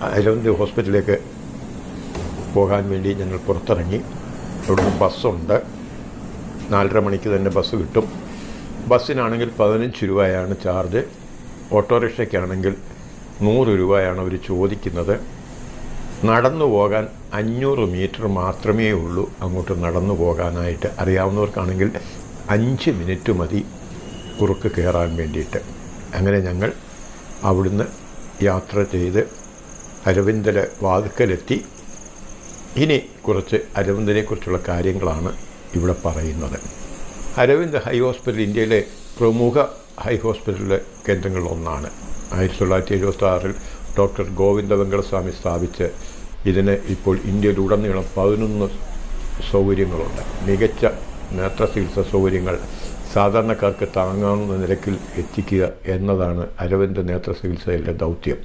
അരവിന്ദ് ഹോസ്പിറ്റലിലേക്ക് പോകാൻ വേണ്ടി ഞങ്ങൾ പുറത്തിറങ്ങി. ഇവിടുന്ന് ബസ്സുണ്ട്, 4:30 മണിക്ക് തന്നെ ബസ് കിട്ടും. ബസ്സിനാണെങ്കിൽ 15 രൂപയാണ് ചാർജ്. ഓട്ടോറിക്ഷയ്ക്കാണെങ്കിൽ 100 രൂപയാണ് അവർ ചോദിക്കുന്നത്. നടന്നു പോകാൻ 500 മീറ്റർ മാത്രമേ ഉള്ളൂ അങ്ങോട്ട് നടന്നു പോകാനായിട്ട്. അറിയാവുന്നവർക്കാണെങ്കിൽ 5 മിനിറ്റ് മതി കുറുക്ക് കയറാൻ വേണ്ടിയിട്ട്. അങ്ങനെ ഞങ്ങൾ അവിടുന്ന് യാത്ര ചെയ്ത് അരവിന്ദിലെ വാതിക്കലെത്തി. ഇനി കുറച്ച് അരവിന്ദിനെക്കുറിച്ചുള്ള കാര്യങ്ങളാണ് ഇവിടെ പറയുന്നത്. അരവിന്ദ് ഹൈ ഹോസ്പിറ്റൽ ഇന്ത്യയിലെ പ്രമുഖ ഹൈ ഹോസ്പിറ്റൽ കേന്ദ്രങ്ങളിലൊന്നാണ്. 1976 ഡോക്ടർ ഗോവിന്ദ വെങ്കടസ്വാമി സ്ഥാപിച്ച് ഇതിന് ഇപ്പോൾ ഇന്ത്യയിലുടനീളം 11 സൗകര്യങ്ങളുണ്ട്. മികച്ച നേത്രചികിത്സാ സൗകര്യങ്ങൾ സാധാരണക്കാർക്ക് താങ്ങാവുന്ന നിരക്കിൽ എത്തിക്കുക എന്നതാണ് അരവിന്ദ് നേത്രചികിത്സയിലെ ദൗത്യം.